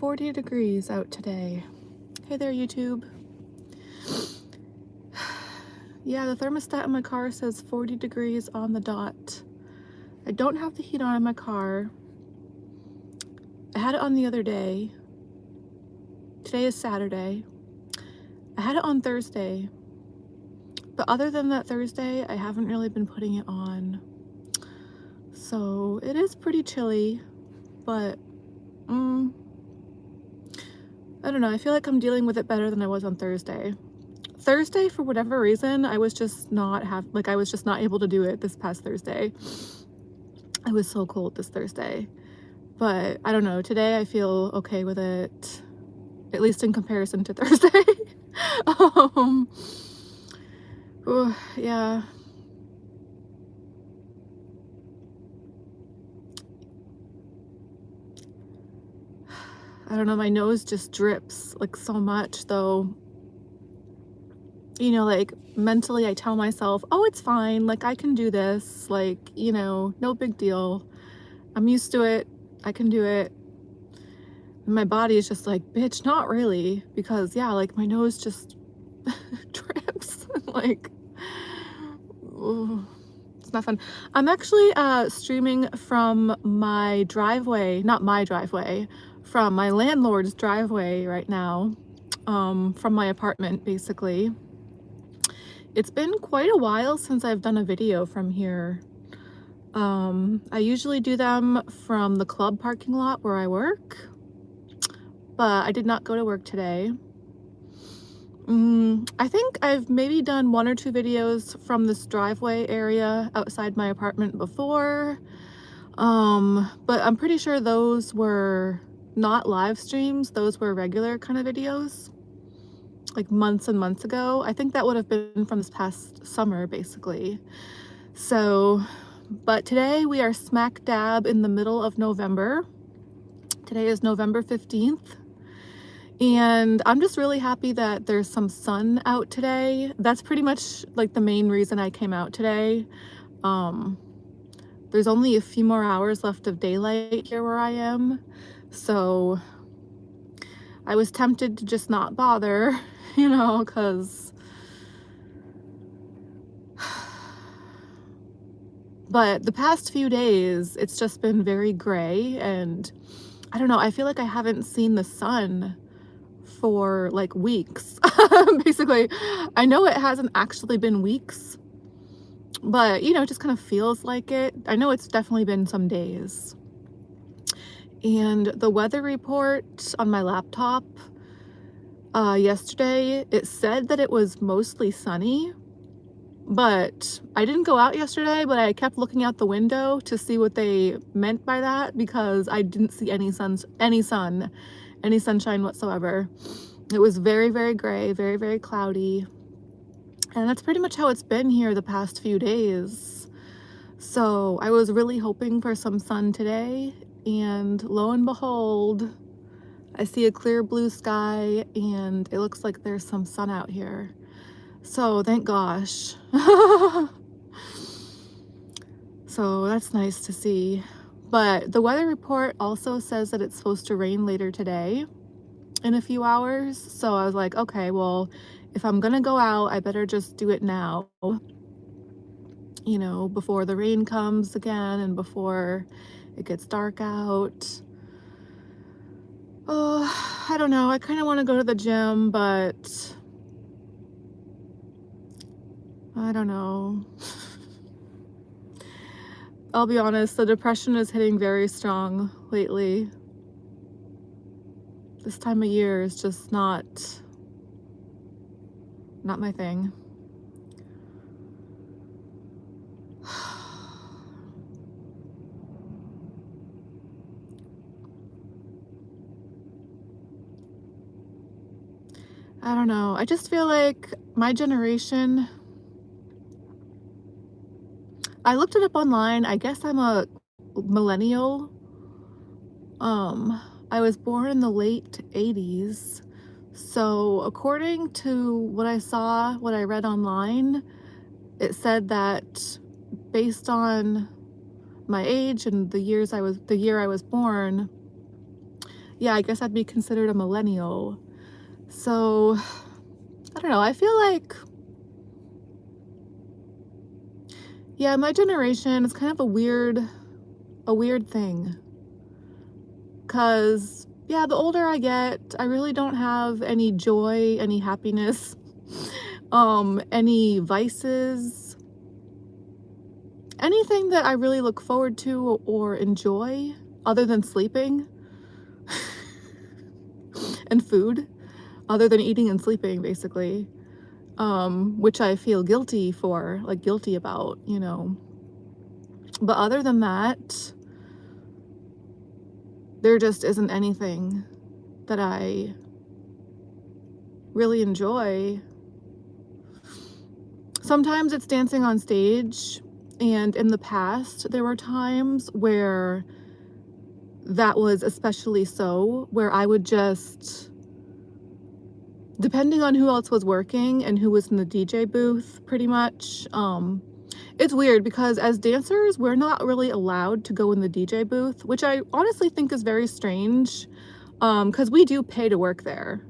40 degrees out today. Hey there, YouTube. Yeah, the thermostat in my car says 40 degrees on the dot. I don't have the heat on in my car. I had it on the other day. Today is Saturday. I had it on Thursday. But other than that Thursday, I haven't really been putting it on. So it is pretty chilly, but I don't know. I feel like I'm dealing with it better than I was on Thursday. Thursday, for whatever reason, I was just not able to do it this past Thursday. I was so cold this Thursday. But I don't know. Today I feel okay with it, at least in comparison to Thursday. Yeah. I don't know, my nose just drips like so much though. You know, like mentally I tell myself, oh, it's fine, like I can do this, like, you know, no big deal. I'm used to it, I can do it. And my body is just like, bitch, not really, because yeah, like my nose just drips. Like, ooh, it's not fun. I'm actually streaming from my driveway, not my driveway, from my landlord's driveway right now, from my apartment basically. It's been quite a while since I've done a video from here. I usually do them from the club parking lot where I work, but I did not go to work today. I think I've maybe done 1 or 2 videos from this driveway area outside my apartment before, but I'm pretty sure those were not live streams, those were regular kind of videos, like months and months ago. I think that would have been from this past summer, basically. So, but today we are smack dab in the middle of November. Today is November 15th. And I'm just really happy that there's some sun out today. That's pretty much like the main reason I came out today. There's only a few more hours left of daylight here where I am. So I was tempted to just not bother, you know, because but the past few days it's just been very gray, and I don't know, I feel like I haven't seen the sun for like weeks. Basically, I know it hasn't actually been weeks, but you know, it just kind of feels like it. I know it's definitely been some days. And the weather report on my laptop yesterday, it said that it was mostly sunny, but I didn't go out yesterday, but I kept looking out the window to see what they meant by that, because I didn't see any sunshine whatsoever. It was very, very gray, very, very cloudy. And that's pretty much how it's been here the past few days. So I was really hoping for some sun today, and lo and behold, I see a clear blue sky and it looks like there's some sun out here. So thank gosh. So that's nice to see. But the weather report also says that it's supposed to rain later today in a few hours. So I was like, okay, well, if I'm gonna go out, I better just do it now, you know, before the rain comes again and before it gets dark out. Oh, I don't know. I kind of want to go to the gym, but I don't know. I'll be honest, the depression is hitting very strong lately. This time of year is just not my thing. I don't know. I just feel like my generation, I looked it up online. I guess I'm a millennial. I was born in the late 80s. So according to what I read online, it said that based on my age and the year I was born, yeah, I guess I'd be considered a millennial. So, I don't know, I feel like, yeah, my generation is kind of a weird thing. 'Cause, yeah, the older I get, I really don't have any joy, any happiness, any vices, anything that I really look forward to or enjoy other than sleeping and food, other than eating and sleeping, basically, which I feel guilty for, like, guilty about, you know? But other than that, there just isn't anything that I really enjoy. Sometimes it's dancing on stage, and in the past, there were times where that was especially so, where I would just, depending on who else was working and who was in the DJ booth, pretty much, it's weird because as dancers, we're not really allowed to go in the DJ booth, which I honestly think is very strange, because we do pay to work there.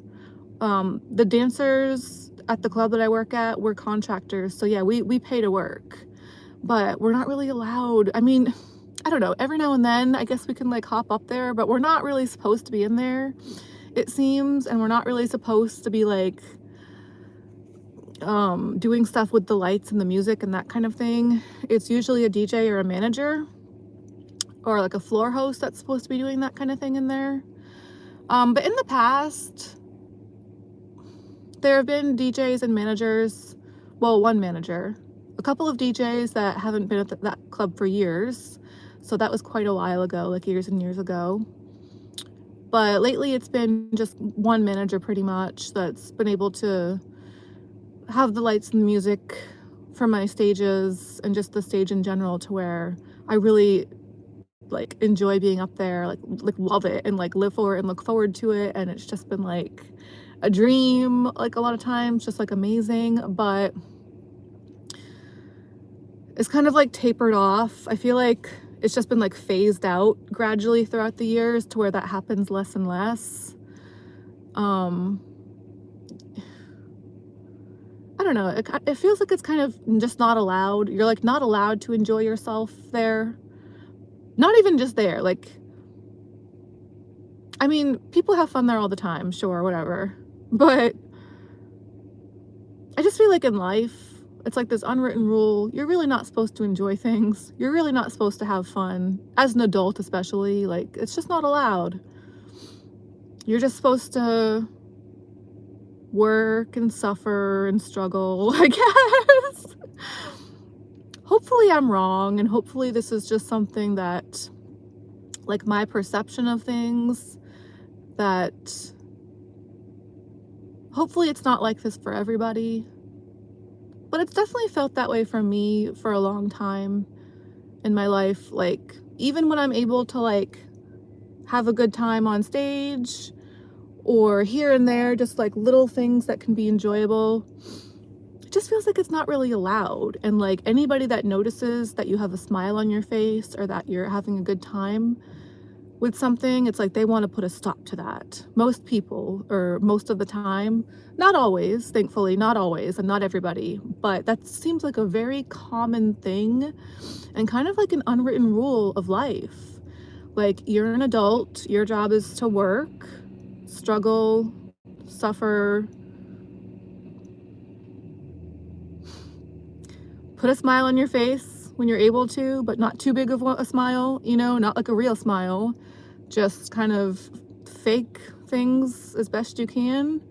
The dancers at the club that I work at, we're contractors, so yeah, we pay to work, but we're not really allowed. I mean, I don't know, every now and then, I guess we can, like, hop up there, but we're not really supposed to be in there, it seems, and we're not really supposed to be, like, doing stuff with the lights and the music and that kind of thing. It's usually a DJ or a manager or, like, a floor host that's supposed to be doing that kind of thing in there. But in the past, there have been DJs and managers, well, one manager, a couple of DJs that haven't been at that club for years, so that was quite a while ago, like years and years ago. But lately it's been just one manager pretty much that's been able to have the lights and the music for my stages and just the stage in general to where I really, like, enjoy being up there, like love it and, like, live for it and look forward to it, and it's just been, like, a dream, like, a lot of times, just, like, amazing, but it's kind of, like, tapered off. I feel like it's just been, like, phased out gradually throughout the years to where that happens less and less. Um, I don't know, it feels like it's kind of just not allowed. You're, like, not allowed to enjoy yourself there. Not even just there, like, I mean, people have fun there all the time, sure, whatever, but I just feel like in life, it's like this unwritten rule, you're really not supposed to enjoy things. You're really not supposed to have fun, as an adult especially, like, it's just not allowed. You're just supposed to work and suffer and struggle, I guess. Hopefully I'm wrong, and hopefully this is just something that, like, my perception of things, that hopefully it's not like this for everybody. But it's definitely felt that way for me for a long time in my life, like, even when I'm able to, like, have a good time on stage or here and there, just, like, little things that can be enjoyable, it just feels like it's not really allowed, and, like, anybody that notices that you have a smile on your face or that you're having a good time with something, it's like they wanna put a stop to that. Most people, or most of the time, not always, thankfully, not always, and not everybody, but that seems like a very common thing and kind of like an unwritten rule of life. Like, you're an adult, your job is to work, struggle, suffer, put a smile on your face when you're able to, but not too big of a smile, you know, not like a real smile. Just kind of fake things as best you can.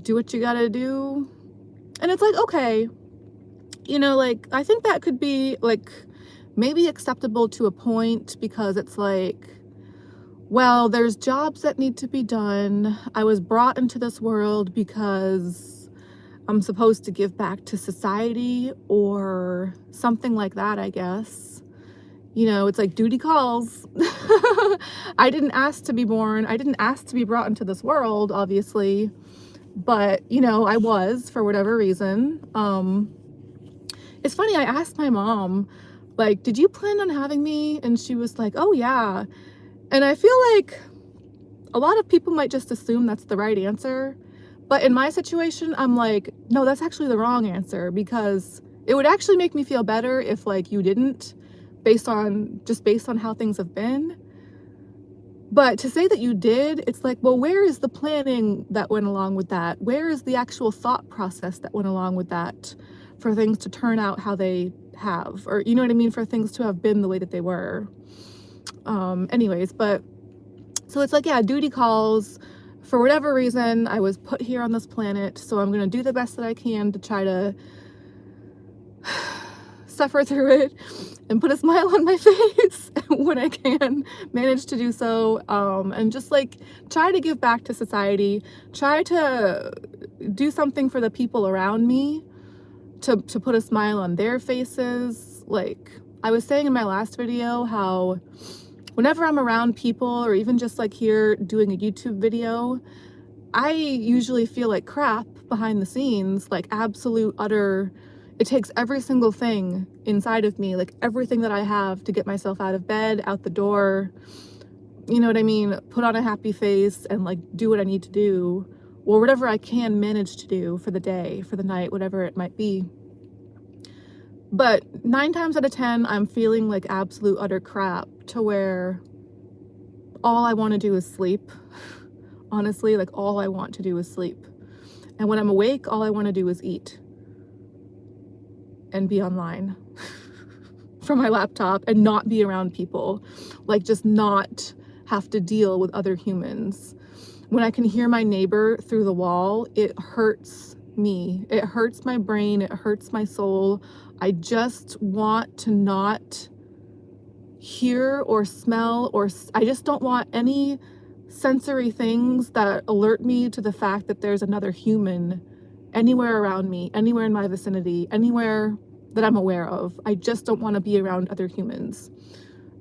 Do what you gotta do. And it's like, okay, you know, like, I think that could be, like, maybe acceptable to a point because it's like, well, there's jobs that need to be done. I was brought into this world because I'm supposed to give back to society or something like that, I guess. You know, it's like duty calls. I didn't ask to be born. I didn't ask to be brought into this world, obviously. But, you know, I was for whatever reason. It's funny, I asked my mom, like, did you plan on having me? And she was like, oh, yeah. And I feel like a lot of people might just assume that's the right answer. But in my situation, I'm like, no, that's actually the wrong answer, because it would actually make me feel better if like you didn't, based on how things have been. But to say that you did, it's like, well, where is the planning that went along with that? Where is the actual thought process that went along with that for things to turn out how they have? Or, you know what I mean? For things to have been the way that they were. Anyways, but so it's like, yeah, duty calls. For whatever reason, I was put here on this planet, so I'm gonna do the best that I can to try to suffer through it and put a smile on my face when I can manage to do so, and just like try to give back to society, try to do something for the people around me to put a smile on their faces. Like I was saying in my last video, how whenever I'm around people, or even just like here doing a YouTube video, I usually feel like crap behind the scenes, like absolute utter. It takes every single thing inside of me, like everything that I have, to get myself out of bed, out the door, you know what I mean? Put on a happy face and like do what I need to do, or whatever I can manage to do for the day, for the night, whatever it might be. But 9 times out of 10, I'm feeling like absolute utter crap, to where all I want to do is sleep. Honestly, like all I want to do is sleep. And when I'm awake, all I want to do is eat and be online from my laptop and not be around people, like just not have to deal with other humans. When I can hear my neighbor through the wall, it hurts me. It hurts my brain. It hurts my soul. I just want to not hear or smell, or I just don't want any sensory things that alert me to the fact that there's another human anywhere around me, anywhere in my vicinity, anywhere that I'm aware of. I just don't want to be around other humans.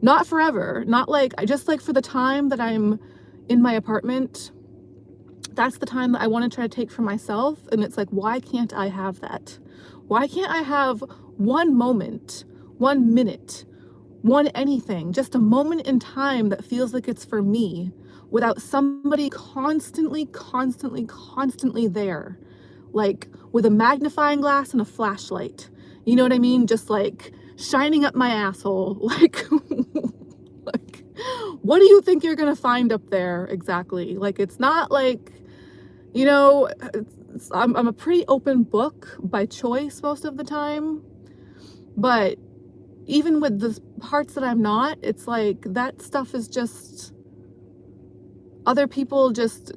Not forever, not like, I just like for the time that I'm in my apartment, that's the time that I want to try to take for myself. And it's like, why can't I have that? Why can't I have one moment, 1 minute, one anything, just a moment in time that feels like it's for me, without somebody constantly there, like with a magnifying glass and a flashlight, you know what I mean? Just like shining up my asshole, like, like, what do you think you're gonna find up there exactly? Like, it's not like, you know, I'm a pretty open book by choice most of the time, but even with the parts that I'm not, it's like that stuff is just, other people just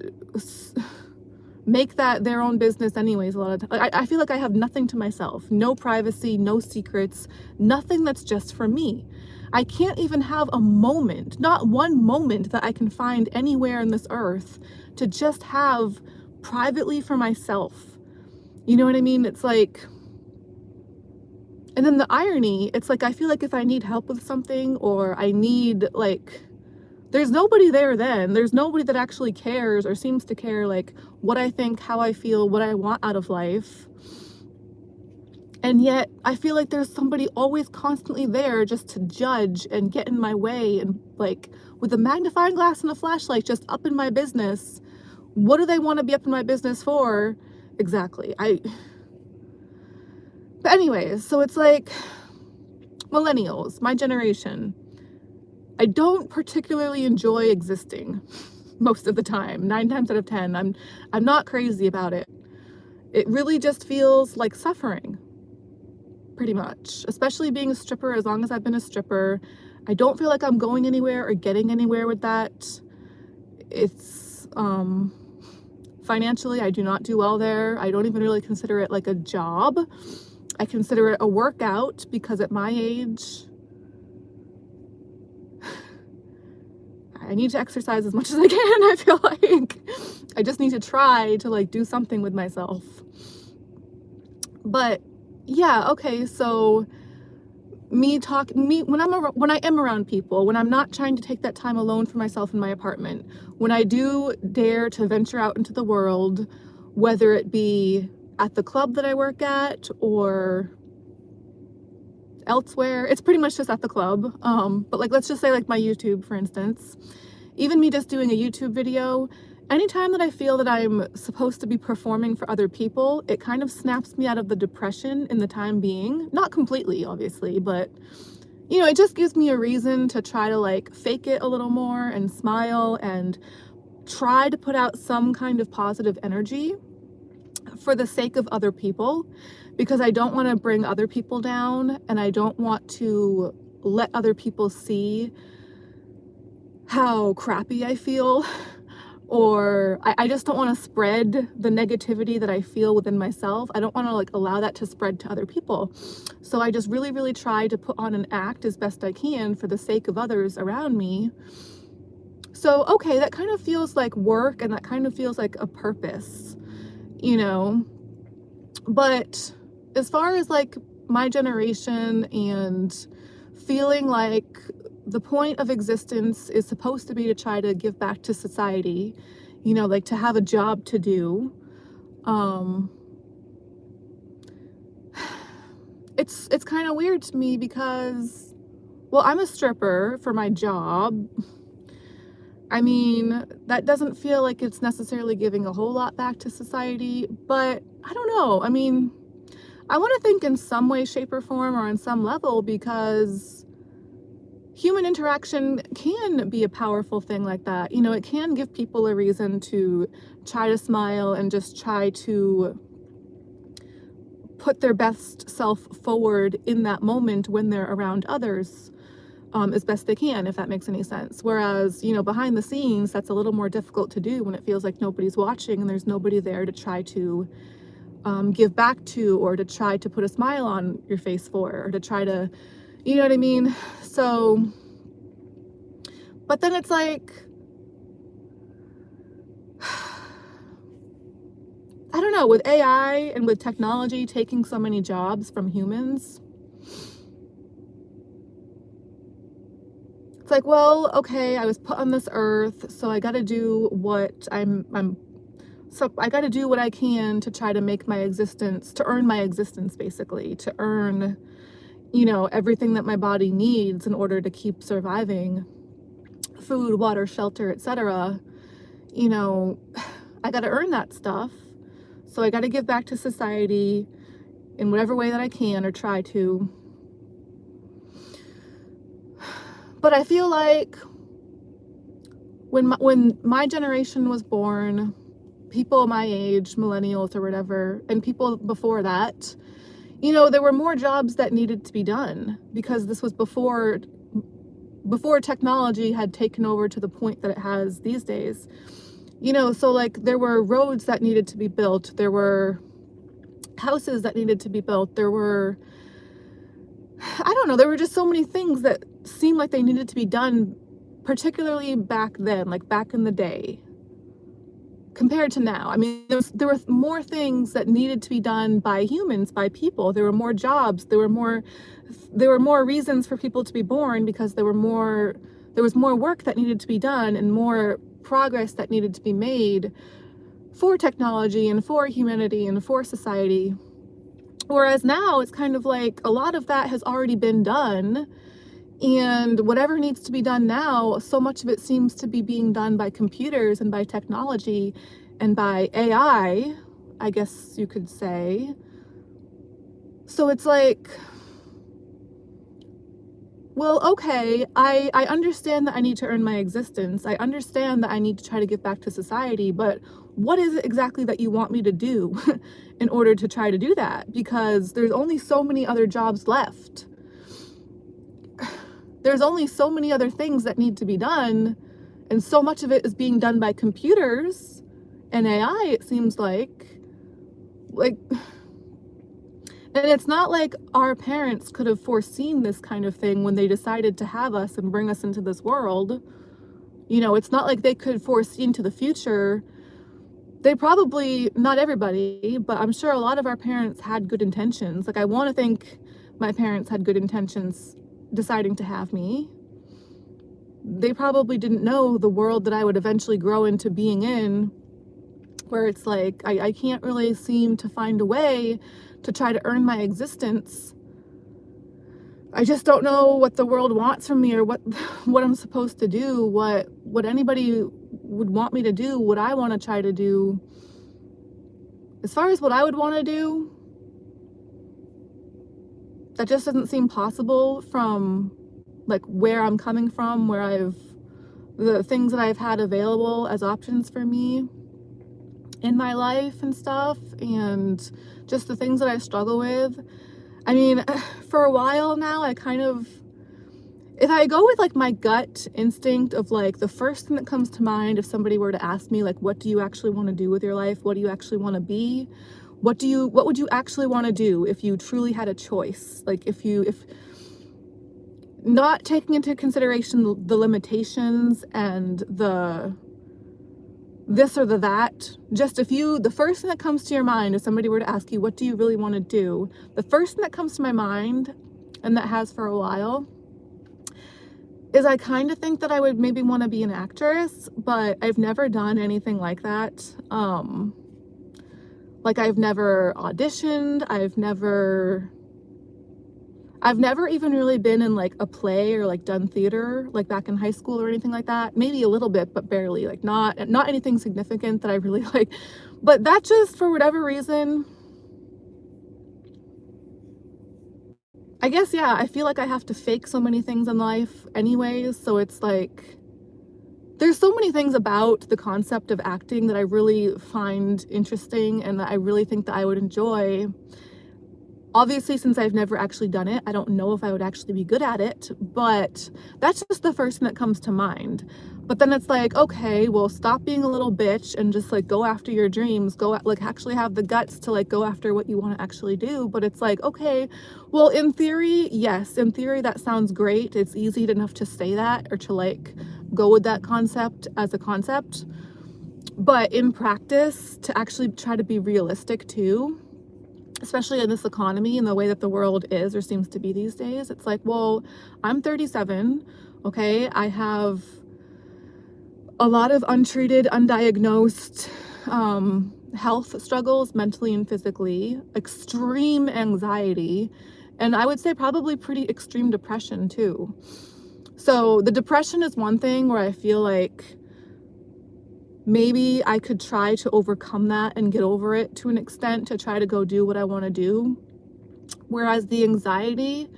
make that their own business anyways a lot of times. I feel like I have nothing to myself, no privacy, no secrets, nothing that's just for me. I can't even have a moment, not one moment that I can find anywhere in this earth to just have privately for myself. You know what I mean? It's like, and then the irony, it's like I feel like if I need help with something, or I need like, there's nobody there then. There's nobody that actually cares or seems to care like what I think, how I feel, what I want out of life. And yet I feel like there's somebody always constantly there just to judge and get in my way, and like with a magnifying glass and a flashlight just up in my business. What do they want to be up in my business for? Exactly. But anyways, so it's like millennials, my generation. I don't particularly enjoy existing most of the time. 9 times out of 10, I'm not crazy about it. It really just feels like suffering, pretty much. Especially being a stripper, as long as I've been a stripper, I don't feel like I'm going anywhere or getting anywhere with that. It's financially, I do not do well there. I don't even really consider it like a job. I consider it a workout, because at my age, I need to exercise as much as I can. I feel like I just need to try to like do something with myself. But yeah, okay, so when I am around people, when I'm not trying to take that time alone for myself in my apartment, when I do dare to venture out into the world, whether it be at the club that I work at or elsewhere, it's pretty much just at the club. But like, let's just say like my YouTube, for instance, even me just doing a YouTube video, anytime that I feel that I'm supposed to be performing for other people, it kind of snaps me out of the depression in the time being. Not completely, obviously, but you know, it just gives me a reason to try to like fake it a little more and smile and try to put out some kind of positive energy for the sake of other people, because I don't want to bring other people down, and I don't want to let other people see how crappy I feel, or I just don't want to spread the negativity that I feel within myself. I don't want to like allow that to spread to other people. So I just really, really try to put on an act as best I can for the sake of others around me. So, okay, that kind of feels like work, and that kind of feels like a purpose, you know? But as far as like my generation and feeling like the point of existence is supposed to be to try to give back to society, you know, like to have a job to do, it's kind of weird to me because, well, I'm a stripper for my job. I mean, that doesn't feel like it's necessarily giving a whole lot back to society, but I don't know. I mean, I want to think in some way, shape, or form, or on some level, because human interaction can be a powerful thing like that. You know, it can give people a reason to try to smile and just try to put their best self forward in that moment when they're around others. As best they can, if that makes any sense. Whereas, you know, behind the scenes, that's a little more difficult to do when it feels like nobody's watching and there's nobody there to try to give back to, or to try to put a smile on your face for, or to try to, you know what I mean? So, but then it's like, I don't know, with AI and with technology taking so many jobs from humans, it's like, well, okay, I was put on this earth, so I got to do what so I got to do what I can to try to make my existence, to earn my existence, basically, to earn, you know, everything that my body needs in order to keep surviving, food, water, shelter, etc. You know, I got to earn that stuff. So I got to give back to society in whatever way that I can, or try to. But I feel like when my generation was born, people my age, millennials or whatever, and people before that, you know, there were more jobs that needed to be done, because this was before technology had taken over to the point that it has these days. You know, so like there were roads that needed to be built, there were houses that needed to be built, there were, I don't know, there were just so many things that seemed like they needed to be done, particularly back then, like back in the day, compared to now. I mean, there were more things that needed to be done by humans, by people. There were more jobs, there were more reasons for people to be born, because there was more work that needed to be done, and more progress that needed to be made for technology and for humanity and for society. Whereas now it's kind of like a lot of that has already been done, and whatever needs to be done now, so much of it seems to be being done by computers and by technology and by AI, I guess you could say. So it's like, well, okay, I understand that I need to earn my existence. I understand that I need to try to give back to society, but what is it exactly that you want me to do in order to try to do that? Because there's only so many other jobs left. There's only so many other things that need to be done, and so much of it is being done by computers and AI, it seems like, and it's not like our parents could have foreseen this kind of thing when they decided to have us and bring us into this world. You know, it's not like they could foresee into the future. They probably, not everybody, but I'm sure a lot of our parents had good intentions. Like, I want to think my parents had good intentions deciding to have me. They probably didn't know the world that I would eventually grow into being in, where it's like I can't really seem to find a way to try to earn my existence I just don't know what the world wants from me, or what what I'm supposed to do, what anybody would want me to do, what I want to try to do. As far as what I would want to do, that just doesn't seem possible from like where I'm coming from, the things that I've had available as options for me in my life and stuff, and just the things that I struggle with. I mean, for a while now, if I go with like my gut instinct of like the first thing that comes to mind, if somebody were to ask me like, what do you actually want to do with your life? What do you actually want to be? What would you actually want to do if you truly had a choice? Like if not taking into consideration the limitations and the this or the that, just the first thing that comes to your mind, if somebody were to ask you, what do you really want to do? The first thing that comes to my mind, and that has for a while, is I kind of think that I would maybe want to be an actress, but I've never done anything like that. Like I've never auditioned, I've never even really been in like a play or like done theater like back in high school or anything like that. Maybe a little bit, but barely. Like not anything significant that I really like. But that just, for whatever reason, I guess, yeah, I feel like I have to fake so many things in life anyways. So it's like, there's so many things about the concept of acting that I really find interesting and that I really think that I would enjoy. Obviously, since I've never actually done it, I don't know if I would actually be good at it, but that's just the first thing that comes to mind. But then it's like, okay, well, stop being a little bitch and just like go after your dreams, like actually have the guts to like go after what you want to actually do. But it's like, okay, well, in theory, yes, in theory, that sounds great. It's easy enough to say that or to like go with that concept as a concept. But in practice, to actually try to be realistic too, especially in this economy and the way that the world is or seems to be these days, it's like, well, I'm 37, okay? I have a lot of untreated, undiagnosed health struggles, mentally and physically, extreme anxiety, and I would say probably pretty extreme depression too. So the depression is one thing where I feel like maybe I could try to overcome that and get over it to an extent to try to go do what I want to do. Whereas the anxiety,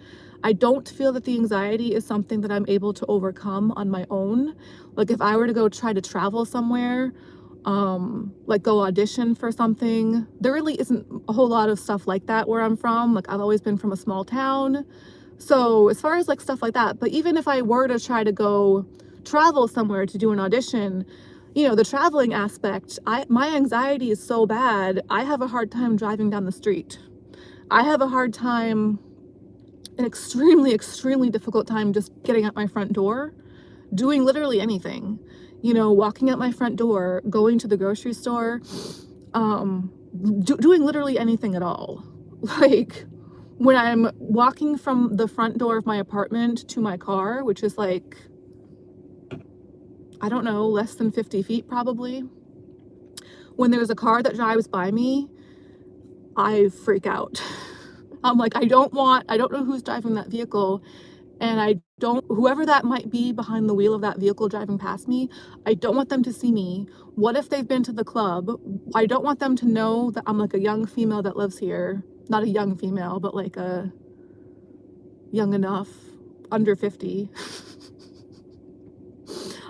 I don't feel that the anxiety is something that I'm able to overcome on my own. Like if I were to go try to travel somewhere, like go audition for something, there really isn't a whole lot of stuff like that where I'm from. Like I've always been from a small town. So as far as like stuff like that, but even if I were to try to go travel somewhere to do an audition, you know, the traveling aspect, my anxiety is so bad, I have a hard time driving down the street. I have a hard time, an extremely, extremely difficult time just getting out my front door, doing literally anything. You know, walking out my front door, going to the grocery store, doing literally anything at all. Like when I'm walking from the front door of my apartment to my car, which is like, I don't know, less than 50 feet probably. When there's a car that drives by me, I freak out. I'm like, I don't know who's driving that vehicle, and whoever that might be behind the wheel of that vehicle driving past me, I don't want them to see me. What if they've been to the club? I don't want them to know that I'm like a young female that lives here. Not a young female, but like a young enough, under 50.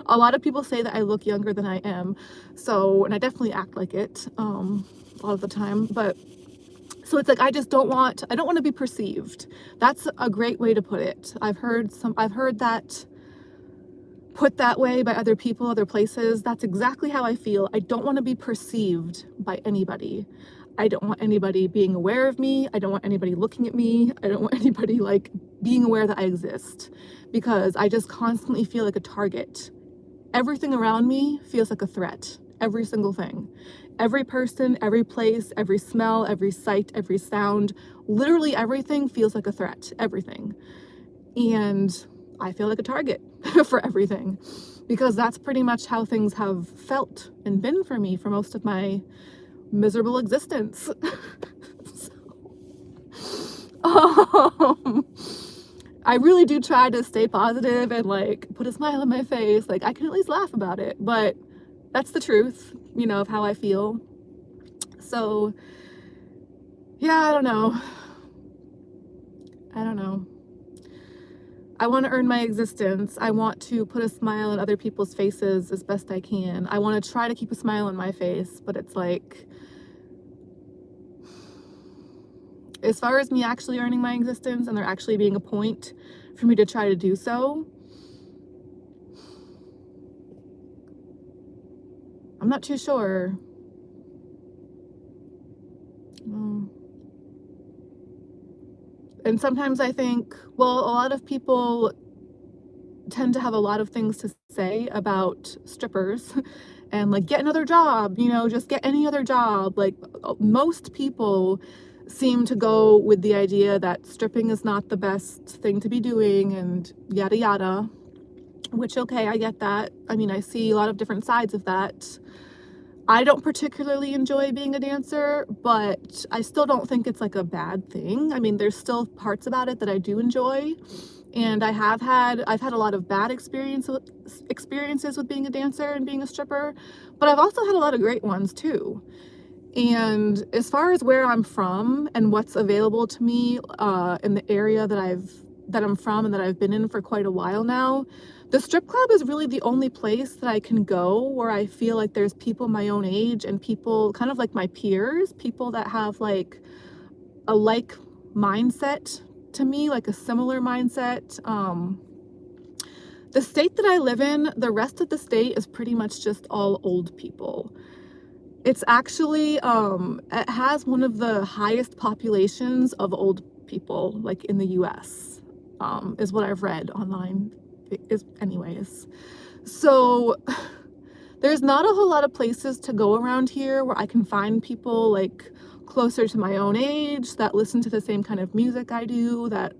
A lot of people say that I look younger than I am, so, and I definitely act like it a lot of the time, but so it's like I don't want to be perceived. That's a great way to put it. I've heard that put that way by other people, other places. That's exactly how I feel. I don't want to be perceived by anybody. I don't want anybody being aware of me. I don't want anybody looking at me. I don't want anybody like being aware that I exist, because I just constantly feel like a target. Everything around me feels like a threat. Every single thing. Every person, every place, every smell, every sight, every sound, literally everything feels like a threat. Everything. And I feel like a target for everything, because that's pretty much how things have felt and been for me for most of my miserable existence. So, I really do try to stay positive and, like, put a smile on my face, like, I can at least laugh about it, but that's the truth, of how I feel. So, yeah, I don't know. I don't know. I wanna earn my existence. I want to put a smile on other people's faces as best I can. I wanna try to keep a smile on my face, but it's like, as far as me actually earning my existence and there actually being a point for me to try to do so, I'm not too sure. Mm. And sometimes I think, well, a lot of people tend to have a lot of things to say about strippers and like get another job, just get any other job. Like most people seem to go with the idea that stripping is not the best thing to be doing and yada yada, which okay, I get that. I mean, I see a lot of different sides of that. I don't particularly enjoy being a dancer, but I still don't think it's like a bad thing. I mean, there's still parts about it that I do enjoy. And I've had a lot of bad experiences with being a dancer and being a stripper, but I've also had a lot of great ones too. And as far as where I'm from and what's available to me in the area that I'm from and that I've been in for quite a while now, the strip club is really the only place that I can go where I feel like there's people my own age and people kind of like my peers, people that have like a like mindset to me, like a similar mindset. The state that I live in, the rest of the state is pretty much just all old people. It's actually, it has one of the highest populations of old people, like in the US, is what I've read online, is anyways. So there's not a whole lot of places to go around here where I can find people like closer to my own age that listen to the same kind of music I do, that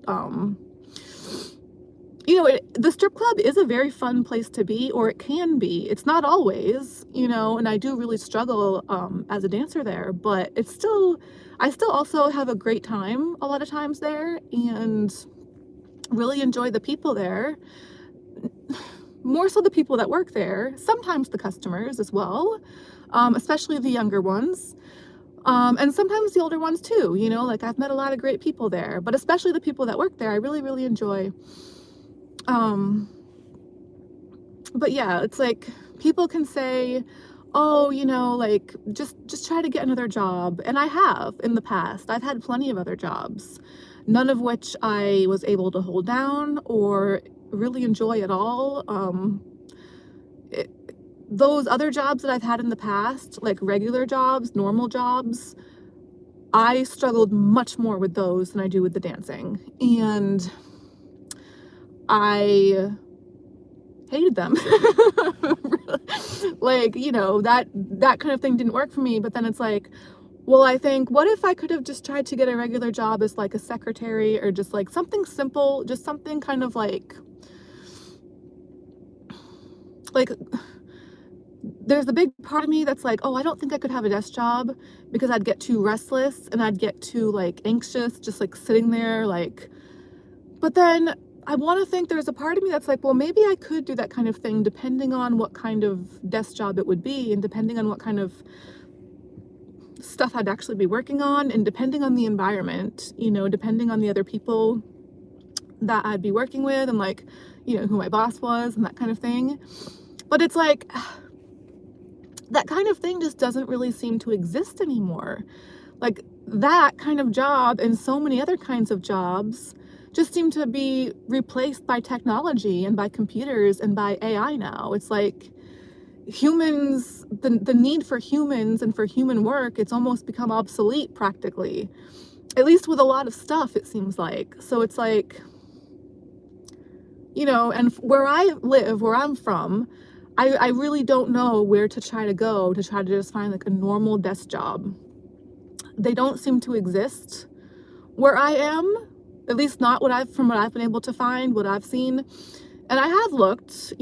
the strip club is a very fun place to be, or it can be. It's not always, and I do really struggle as a dancer there, but I still also have a great time a lot of times there and really enjoy the people there. More so the people that work there, sometimes the customers as well, especially the younger ones. And sometimes the older ones too, like I've met a lot of great people there, but especially the people that work there, I really, really enjoy. Um, but yeah, it's like people can say, oh, like just try to get another job. And I have in the past. I've had plenty of other jobs, none of which I was able to hold down or really enjoy at all. It, those other jobs that I've had in the past, like regular jobs, normal jobs, I struggled much more with those than I do with the dancing. And I hated them. Like, that kind of thing didn't work for me. But then it's like, well, I think, what if I could have just tried to get a regular job as like a secretary or just like something simple, just something kind of like there's a big part of me that's like, oh, I don't think I could have a desk job because I'd get too restless and I'd get too like anxious just like sitting there like, but then I want to think there's a part of me that's like, well, maybe I could do that kind of thing depending on what kind of desk job it would be and depending on what kind of stuff I'd actually be working on and depending on the environment, depending on the other people that I'd be working with and like, who my boss was and that kind of thing. But it's like, that kind of thing just doesn't really seem to exist anymore. Like that kind of job and so many other kinds of jobs just seem to be replaced by technology and by computers and by AI now. It's like humans, the need for humans and for human work, it's almost become obsolete practically. At least with a lot of stuff, it seems like. So it's like, and where I live, where I'm from, I really don't know where to try to go to try to just find like a normal desk job. They don't seem to exist where I am, at least not from what I've been able to find, what I've seen. And I have looked,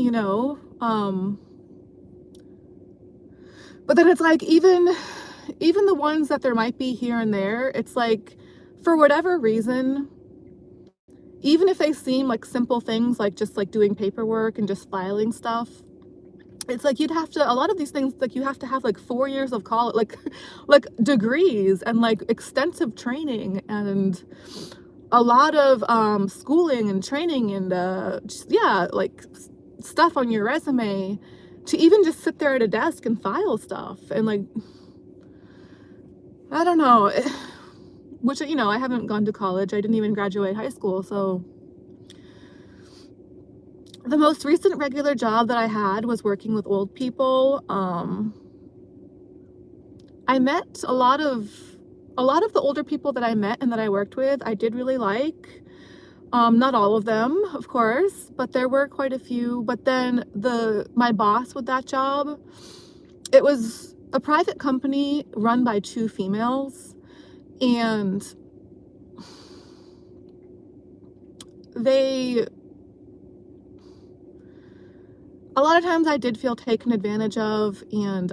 but then it's like even the ones that there might be here and there, it's like for whatever reason, even if they seem like simple things, like just like doing paperwork and just filing stuff, it's like you'd have to, a lot of these things, like you have to have like 4 years of college, like like degrees and like extensive training and a lot of schooling and training and just, yeah, like stuff on your resume to even just sit there at a desk and file stuff. And like, I don't know, which, you know, I haven't gone to college. I didn't even graduate high school. So the most recent regular job that I had was working with old people. I met a lot of the older people that I met and that I worked with, I did really like. Not all of them, of course, but there were quite a few. But then my boss with that job, it was a private company run by 2 females, and they a lot of times I did feel taken advantage of, and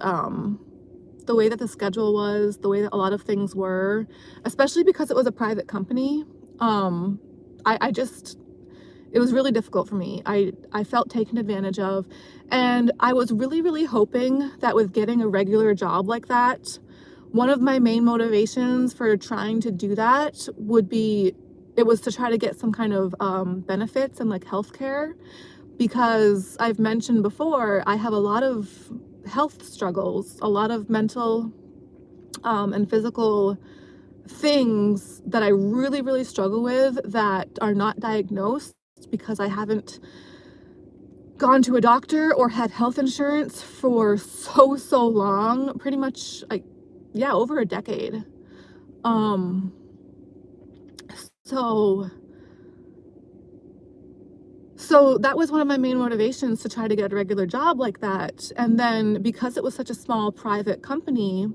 the way that the schedule was, the way that a lot of things were, especially because it was a private company, I just it was really difficult for me. I felt taken advantage of, and I was really, really hoping that with getting a regular job like that, one of my main motivations for trying to do that it was to try to get some kind of benefits and like healthcare, because I've mentioned before, I have a lot of health struggles, a lot of mental and physical things that I really, really struggle with that are not diagnosed because I haven't gone to a doctor or had health insurance for so long, pretty much like, yeah, over a decade. Um, so So that was one of my main motivations to try to get a regular job like that. And then because it was such a small private company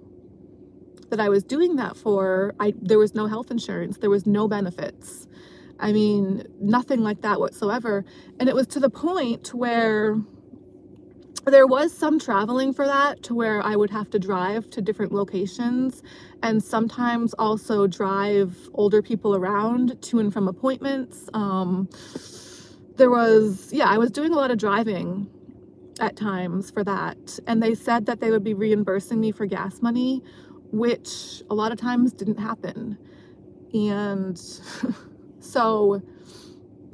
that I was doing that for, there was no health insurance, there was no benefits. I mean, nothing like that whatsoever. And it was to the point where there was some traveling for that, to where I would have to drive to different locations and sometimes also drive older people around to and from appointments. I was doing a lot of driving at times for that. And they said that they would be reimbursing me for gas money, which a lot of times didn't happen. And so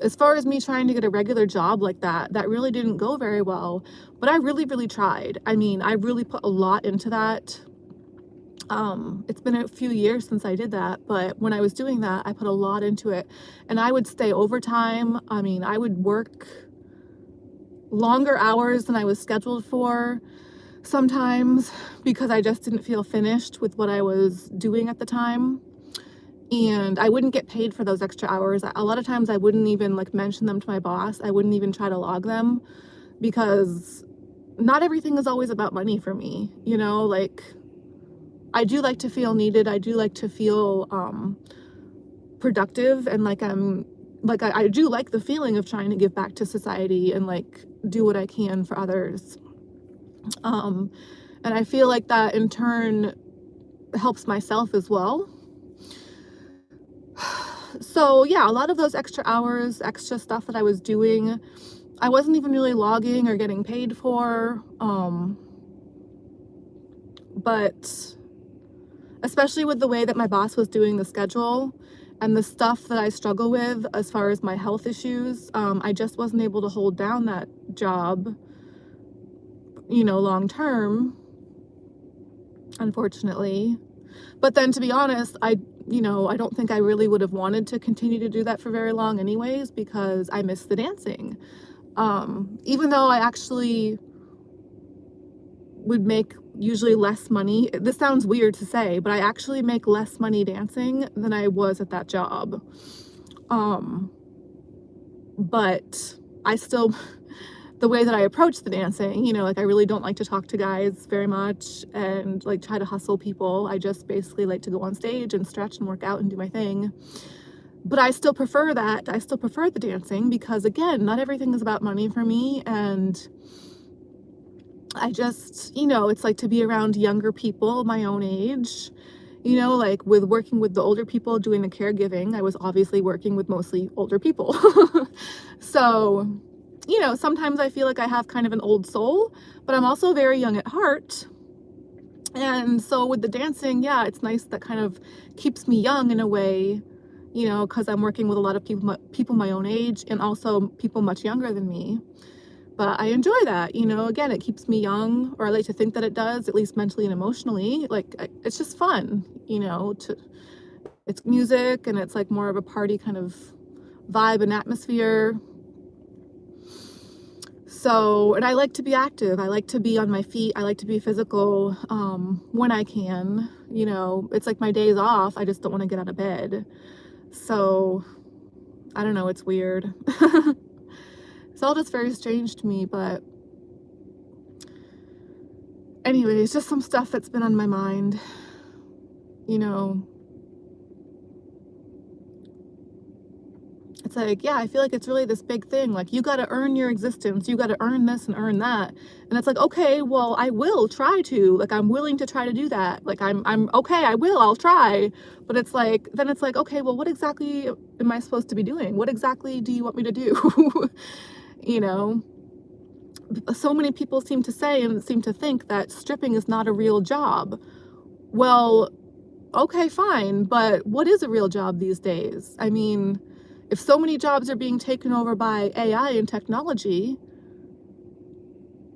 as far as me trying to get a regular job like that, that really didn't go very well. But I really, really tried. I mean, I really put a lot into that. It's been a few years since I did that, but when I was doing that, I put a lot into it. And I would stay overtime. I mean, I would work longer hours than I was scheduled for sometimes because I just didn't feel finished with what I was doing at the time. And I wouldn't get paid for those extra hours. A lot of times I wouldn't even like mention them to my boss. I wouldn't even try to log them, because not everything is always about money for me, you know, like I do like to feel needed. I do like to feel productive, and like I do like the feeling of trying to give back to society and like do what I can for others. And I feel like that in turn helps myself as well. So yeah, a lot of those extra hours, extra stuff that I was doing, I wasn't even really logging or getting paid for. But especially with the way that my boss was doing the schedule and the stuff that I struggle with as far as my health issues, I just wasn't able to hold down that job, you know, long term, unfortunately. But then, to be honest, I don't think I really would have wanted to continue to do that for very long anyways, because I miss the dancing. Even though I actually would make usually less money. This sounds weird to say, but I actually make less money dancing than I was at that job. But I still, the way that I approach the dancing, you know, like I really don't like to talk to guys very much and like try to hustle people. I just basically like to go on stage and stretch and work out and do my thing. But I still prefer that. I still prefer the dancing because, again, not everything is about money for me. And I just, you know, it's like to be around younger people my own age, You know, like with working with the older people doing the caregiving, I was obviously working with mostly older people. So, you know, sometimes I feel like I have kind of an old soul, but I'm also very young at heart. And so with the dancing, yeah, it's nice that kind of keeps me young in a way, you know, because I'm working with a lot of people my own age and also people much younger than me. But I enjoy that, you know, again, it keeps me young, or I like to think that it does, at least mentally and emotionally. Like, it's just fun, you know, it's music and it's like more of a party kind of vibe and atmosphere. So, and I like to be active. I like to be on my feet. I like to be physical when I can. You know, it's like my days off. I just don't want to get out of bed. So, I don't know. It's weird. It's all just very strange to me. But anyways, just some stuff that's been on my mind. You know, it's like, yeah, I feel like it's really this big thing. Like, you got to earn your existence. You got to earn this and earn that. And it's like, okay, well, I will try to. Like, I'm willing to try to do that. Like, I'm okay. I'll try. But it's like, then it's like, okay, well, what exactly am I supposed to be doing? What exactly do you want me to do? You know, so many people seem to say and seem to think that stripping is not a real job. Well, okay, fine, but what is a real job these days? I mean, if so many jobs are being taken over by AI and technology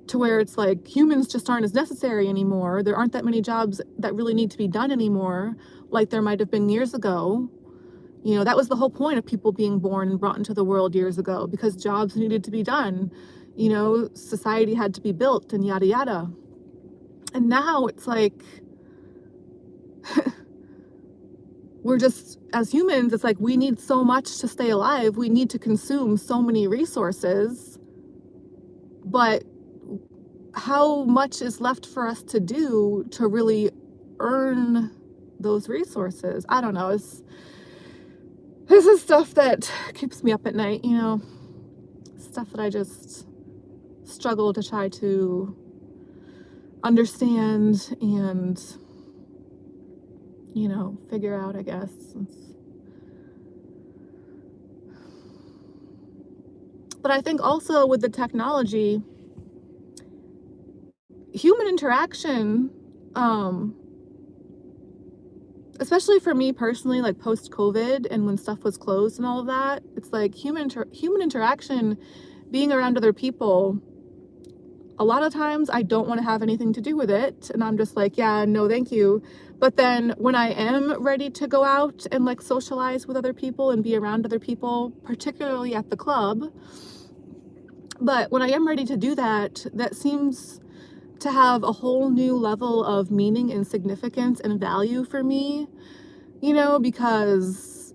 to where it's like humans just aren't as necessary anymore, there aren't that many jobs that really need to be done anymore, like there might have been years ago. You know, that was the whole point of people being born and brought into the world years ago, because jobs needed to be done. You know, society had to be built and yada yada. And now it's like, we're just, as humans, it's like we need so much to stay alive. We need to consume so many resources. But how much is left for us to do to really earn those resources? I don't know. This is stuff that keeps me up at night, you know, stuff that I just struggle to try to understand and, you know, figure out, I guess. But I think also with the technology, human interaction, especially for me personally, like post-COVID and when stuff was closed and all of that, it's like human interaction, being around other people, a lot of times I don't want to have anything to do with it, and I'm just like, yeah, no, thank you. But then when I am ready to go out and like socialize with other people and be around other people, particularly at the club, but when I am ready to do that, that seems to have a whole new level of meaning and significance and value for me, you know, because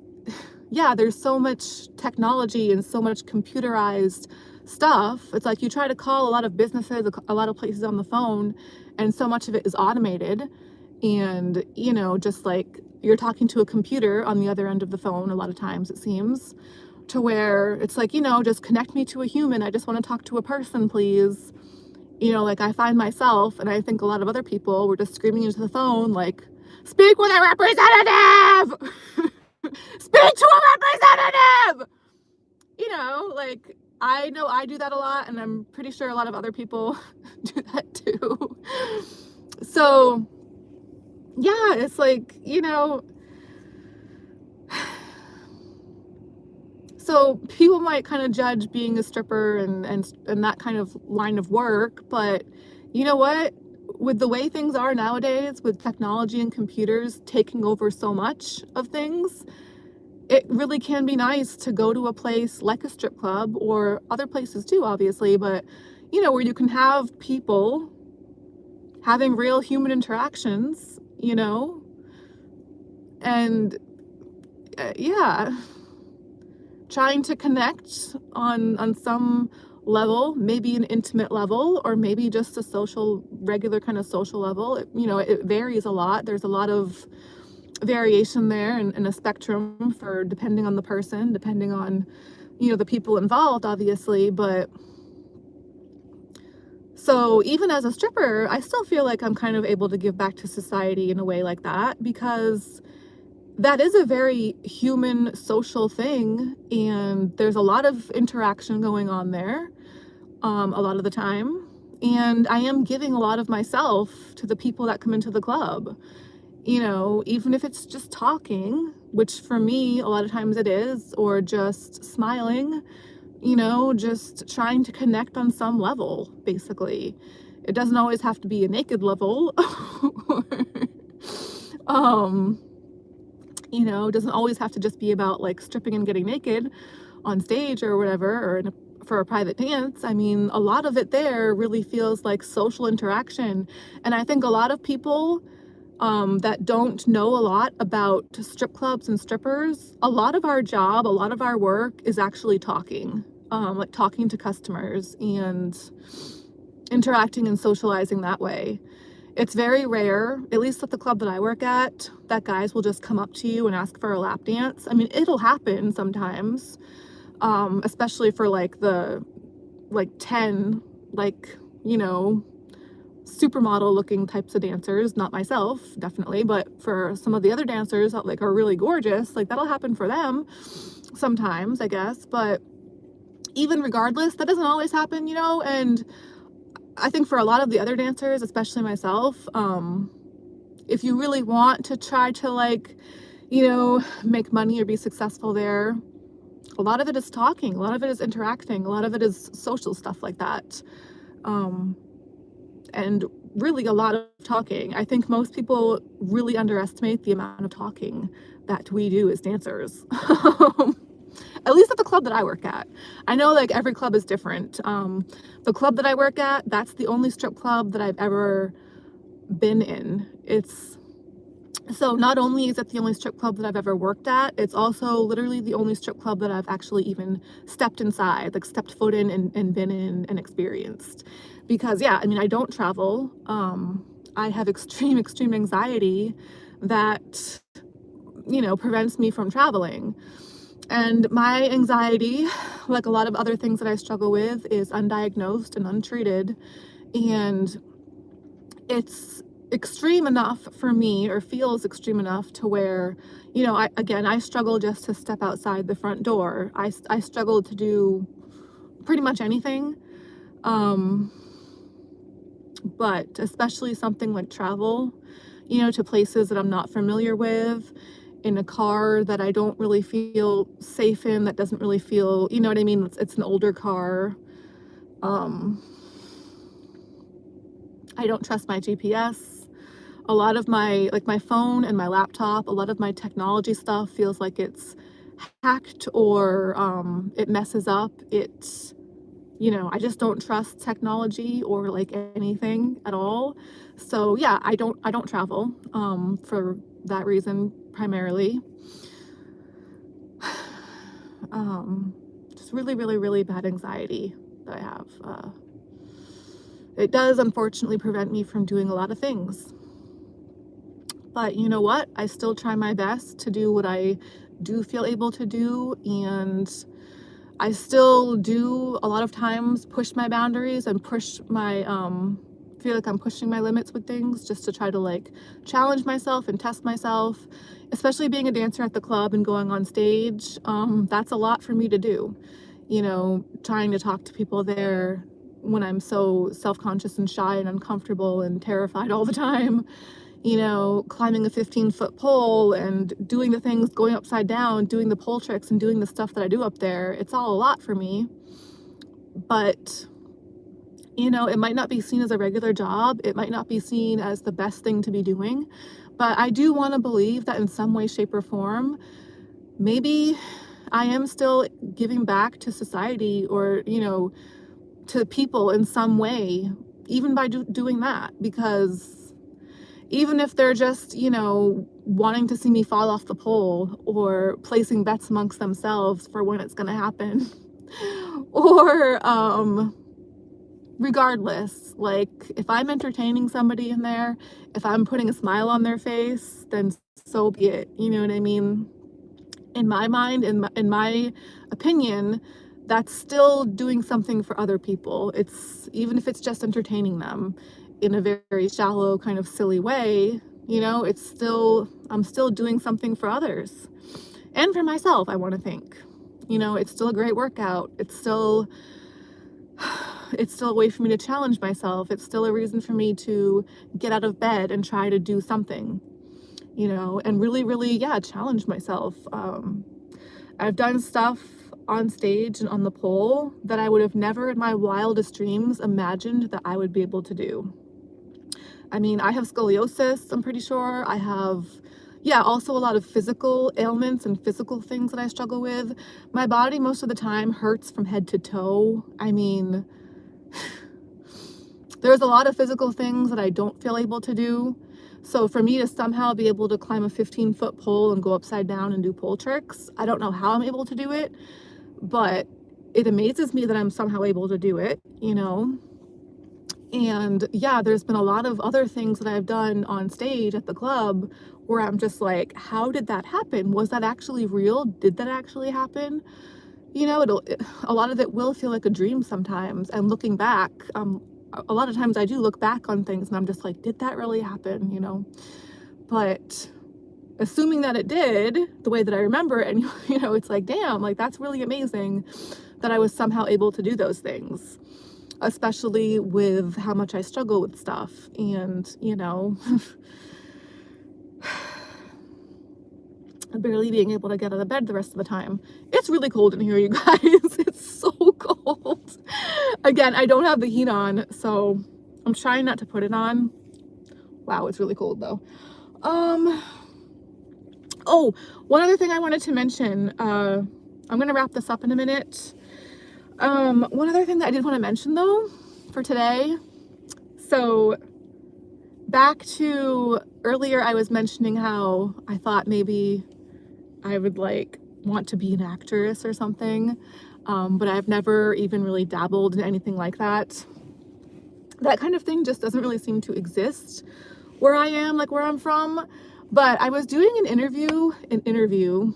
yeah, there's so much technology and so much computerized stuff. It's like you try to call a lot of businesses, a lot of places on the phone, and so much of it is automated. And, you know, just like you're talking to a computer on the other end of the phone, a lot of times it seems, to where it's like, you know, just connect me to a human. I just want to talk to a person, please. You know, like I find myself, and I think a lot of other people were just screaming into the phone, like, speak with a representative! Speak to a representative! You know, like, I know I do that a lot, and I'm pretty sure a lot of other people do that too. So, yeah, it's like, you know, so people might kind of judge being a stripper and that kind of line of work, but you know what? With the way things are nowadays, with technology and computers taking over so much of things, it really can be nice to go to a place like a strip club, or other places too, obviously, but you know, where you can have people having real human interactions, you know, and yeah, trying to connect on some level, maybe an intimate level, or maybe just a social, regular kind of social level. You know, it varies a lot. There's a lot of variation there, and a spectrum for depending on the person, depending on, you know, the people involved, obviously. But So even as a stripper, I still feel like I'm kind of able to give back to society in a way like that, because that is a very human social thing, and there's a lot of interaction going on there, a lot of the time. And I am giving a lot of myself to the people that come into the club, even if it's just talking, which for me, a lot of times it is, or just smiling, just trying to connect on some level, basically. It doesn't always have to be a naked level. um, it doesn't always have to just be about like stripping and getting naked on stage or whatever, or for a private dance. I mean, a lot of it there really feels like social interaction. And I think a lot of people that don't know a lot about strip clubs and strippers, a lot of our job, a lot of our work is actually talking, like talking to customers and interacting and socializing that way. It's very rare, at least at the club that I work at, that guys will just come up to you and ask for a lap dance. I mean, it'll happen sometimes, especially for like the 10, like, supermodel looking types of dancers, not myself, definitely, but for some of the other dancers that like are really gorgeous, like that'll happen for them sometimes, I guess. But even regardless, that doesn't always happen, and I think for a lot of the other dancers, especially myself, if you really want to try to like, make money or be successful there, a lot of it is talking, a lot of it is interacting, a lot of it is social stuff like that. And really a lot of talking. I think most people really underestimate the amount of talking that we do as dancers. At least at the club that I work at. I know like every club is different. The club that I work at, that's the only strip club that I've ever been in. So not only is it the only strip club that I've ever worked at, it's also literally the only strip club that I've actually even stepped inside, like stepped foot in and been in and experienced. Because yeah, I mean, I don't travel. I have extreme, extreme anxiety that, prevents me from traveling. And my anxiety, like a lot of other things that I struggle with, is undiagnosed and untreated. And it's extreme enough for me, or feels extreme enough to where, I struggle just to step outside the front door. I struggle to do pretty much anything. But especially something like travel, to places that I'm not familiar with, in a car that I don't really feel safe in, that doesn't really feel, you know what I mean? It's an older car. Um, I don't trust my GPS. A lot of my phone and my laptop, a lot of my technology stuff feels like it's hacked, or it messes up. I just don't trust technology or like anything at all. So yeah, I don't travel for that reason primarily. Just really, really, really bad anxiety that I have. It does unfortunately prevent me from doing a lot of things. But you know what? I still try my best to do what I do feel able to do, and I still do a lot of times push my boundaries and push my feel like I'm pushing my limits with things, just to try to like challenge myself and test myself, especially being a dancer at the club and going on stage. That's a lot for me to do, trying to talk to people there when I'm so self-conscious and shy and uncomfortable and terrified all the time. Climbing a 15-foot pole and doing the things, going upside down, doing the pole tricks and doing the stuff that I do up there. It's all a lot for me. But, it might not be seen as a regular job. It might not be seen as the best thing to be doing. But I do want to believe that in some way, shape, or form, maybe I am still giving back to society, or, to people in some way, even by doing that. Because even if they're just, wanting to see me fall off the pole, or placing bets amongst themselves for when it's going to happen, or regardless, like if I'm entertaining somebody in there, if I'm putting a smile on their face, then so be it. You know what I mean? In my mind, in my opinion, that's still doing something for other people. It's even if it's just entertaining them in a very shallow, kind of silly way, it's still, I'm still doing something for others and for myself, I want to think. It's still a great workout. It's still a way for me to challenge myself. It's still a reason for me to get out of bed and try to do something, and really, really, yeah, challenge myself. I've done stuff on stage and on the pole that I would have never in my wildest dreams imagined that I would be able to do. I mean, I have scoliosis, I'm pretty sure. I have, yeah, also a lot of physical ailments and physical things that I struggle with. My body most of the time hurts from head to toe. I mean, there's a lot of physical things that I don't feel able to do. So for me to somehow be able to climb a 15-foot pole and go upside down and do pole tricks, I don't know how I'm able to do it, but it amazes me that I'm somehow able to do it, And yeah, there's been a lot of other things that I've done on stage at the club where I'm just like, how did that happen? Was that actually real? Did that actually happen? A lot of it will feel like a dream sometimes. And looking back, a lot of times I do look back on things and I'm just like, did that really happen? But assuming that it did, the way that I remember it, and it's like, damn, like that's really amazing that I was somehow able to do those things, especially with how much I struggle with stuff and, barely being able to get out of bed the rest of the time. It's really cold in here, you guys. It's so cold. Again, I don't have the heat on, so I'm trying not to put it on. Wow, it's really cold though. Oh, one other thing I wanted to mention, I'm gonna wrap this up in a minute. One other thing that I did want to mention though for today. So back to earlier, I was mentioning how I thought maybe I would like want to be an actress or something, but I've never even really dabbled in anything like that. That kind of thing just doesn't really seem to exist where I am, like where I'm from. But I was doing an interview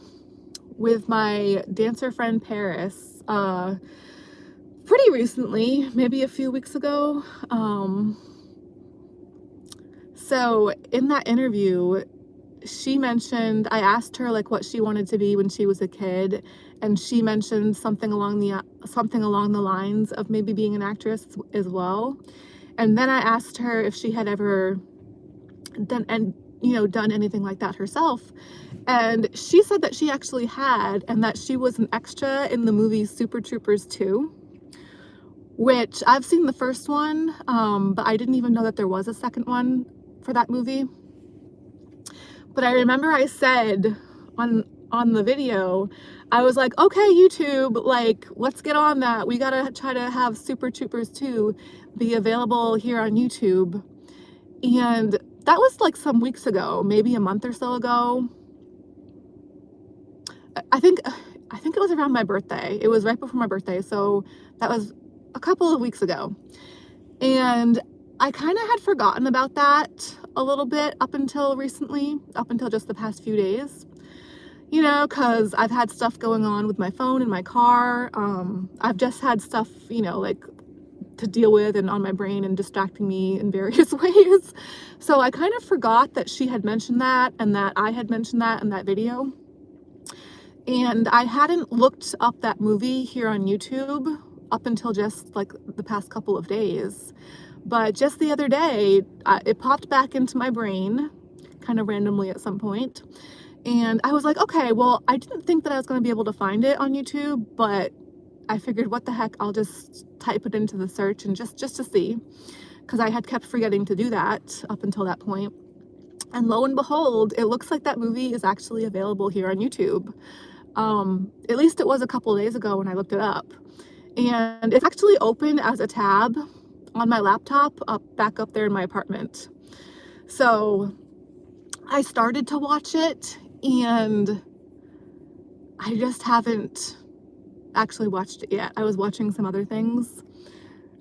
with my dancer friend Paris, pretty recently, maybe a few weeks ago. So in that interview, she mentioned, I asked her like what she wanted to be when she was a kid, and she mentioned something along the lines of maybe being an actress as well. And then I asked her if she had ever done anything like that herself, and she said that she actually had, and that she was an extra in the movie Super Troopers 2, which I've seen the first one, but I didn't even know that there was a second one for that movie. But I remember I said on the video, I was like, okay, YouTube, like, let's get on that. We gotta try to have Super Troopers 2 be available here on YouTube. And that was like some weeks ago, maybe a month or so ago. I think it was around my birthday. It was right before my birthday, so that was a couple of weeks ago. And I kind of had forgotten about that a little bit up until recently, up until just the past few days, because I've had stuff going on with my phone in my car. I've just had stuff, like to deal with and on my brain and distracting me in various ways. So I kind of forgot that she had mentioned that and that I had mentioned that in that video. And I hadn't looked up that movie here on YouTube up until just like the past couple of days. But just the other day, it popped back into my brain kind of randomly at some point. And I was like, okay, well, I didn't think that I was going to be able to find it on YouTube, but I figured, what the heck, I'll just type it into the search and just to see, because I had kept forgetting to do that up until that point. And lo and behold, it looks like that movie is actually available here on YouTube. At least it was a couple of days ago when I looked it up. And it's actually open as a tab on my laptop back up there in my apartment. So I started to watch it and I just haven't actually watched it yet. I was watching some other things.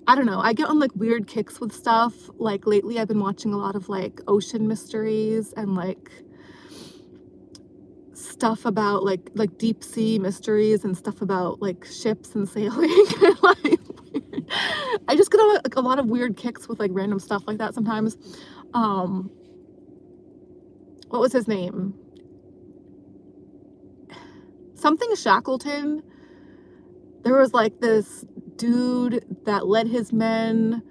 I don't know, I get on like weird kicks with stuff. Like lately I've been watching a lot of like ocean mysteries and like stuff about like deep sea mysteries and stuff about like ships and sailing. Like, I just get like a lot of weird kicks with like random stuff like that sometimes. Um, what was his name? Something Shackleton. There was like this dude that led his men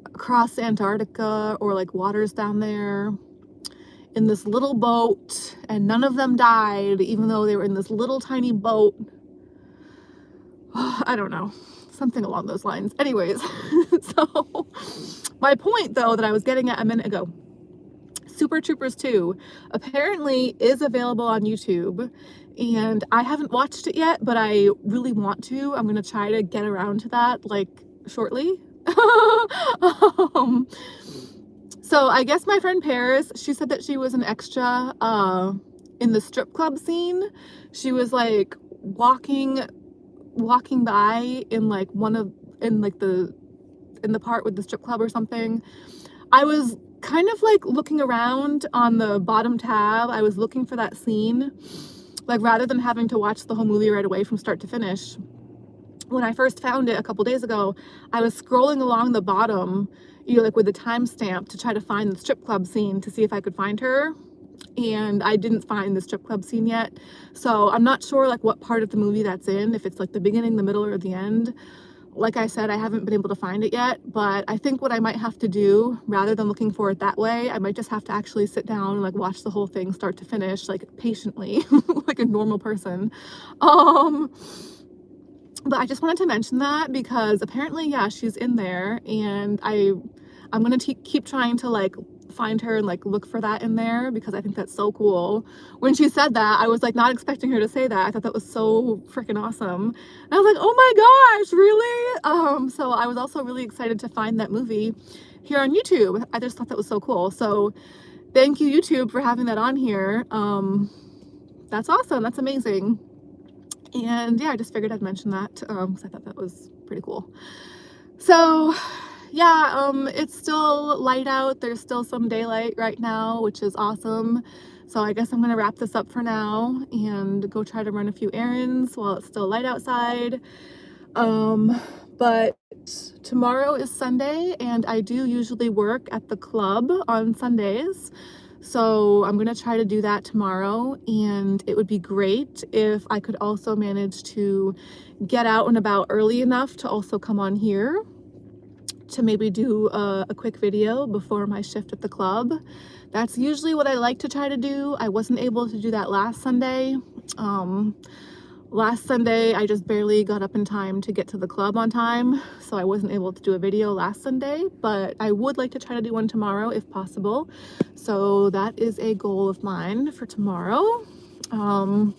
across Antarctica or like waters down there in this little boat, and none of them died, even though they were in this little tiny boat. I don't know, something along those lines. Anyways, so my point though that I was getting at a minute ago, Super Troopers 2 apparently is available on YouTube, and I haven't watched it yet, but I really want to. I'm gonna try to get around to that like shortly. um, so I guess my friend Paris, she said that she was an extra in the strip club scene. She was like walking by in like in the part with the strip club or something. I was kind of like looking around on the bottom tab. I was looking for that scene, like rather than having to watch the whole movie right away from start to finish. When I first found it a couple days ago, I was scrolling along the bottom, you know, like with the timestamp to try to find the strip club scene to see if I could find her. And I didn't find the strip club scene yet. So I'm not sure like what part of the movie that's in, if it's like the beginning, the middle, or the end. Like I said, I haven't been able to find it yet, but I think what I might have to do, rather than looking for it that way, I might just have to actually sit down and like watch the whole thing start to finish, like patiently, like a normal person. But I just wanted to mention that because apparently, yeah, she's in there, and I'm gonna keep trying to like find her and like look for that in there because I think that's so cool. When she said that, I was like not expecting her to say that. I thought that was so freaking awesome. And I was like, oh my gosh, really? So I was also really excited to find that movie here on YouTube. I just thought that was so cool. So thank you, YouTube, for having that on here. That's awesome. That's amazing. And yeah, I just figured I'd mention that because I thought that was pretty cool. So yeah, it's still light out. There's still some daylight right now, which is awesome. So I guess I'm gonna wrap this up for now and go try to run a few errands while it's still light outside. But tomorrow is Sunday, and I do usually work at the club on Sundays. So I'm gonna try to do that tomorrow, and it would be great if I could also manage to get out and about early enough to also come on here to maybe do a quick video before my shift at the club. That's usually what I like to try to do. I wasn't able to do that last Sunday. Last Sunday, I just barely got up in time to get to the club on time, so I wasn't able to do a video last Sunday, but I would like to try to do one tomorrow if possible. So that is a goal of mine for tomorrow. But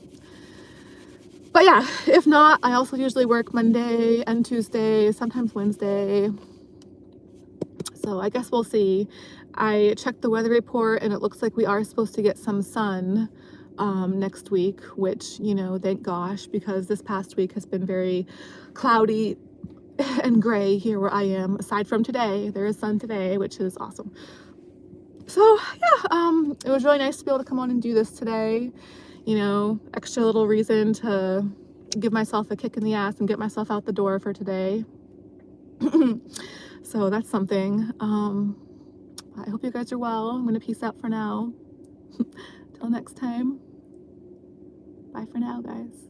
yeah, if not, I also usually work Monday and Tuesday, sometimes Wednesday. So I guess we'll see. I checked the weather report and it looks like we are supposed to get some sun next week, which, you know, thank gosh, because this past week has been very cloudy and gray here where I am. Aside from today, there is sun today, which is awesome. So yeah, it was really nice to be able to come on and do this today. You know, extra little reason to give myself a kick in the ass and get myself out the door for today. So that's something. I hope you guys are well. I'm gonna peace out for now. Till next time. Bye for now, guys.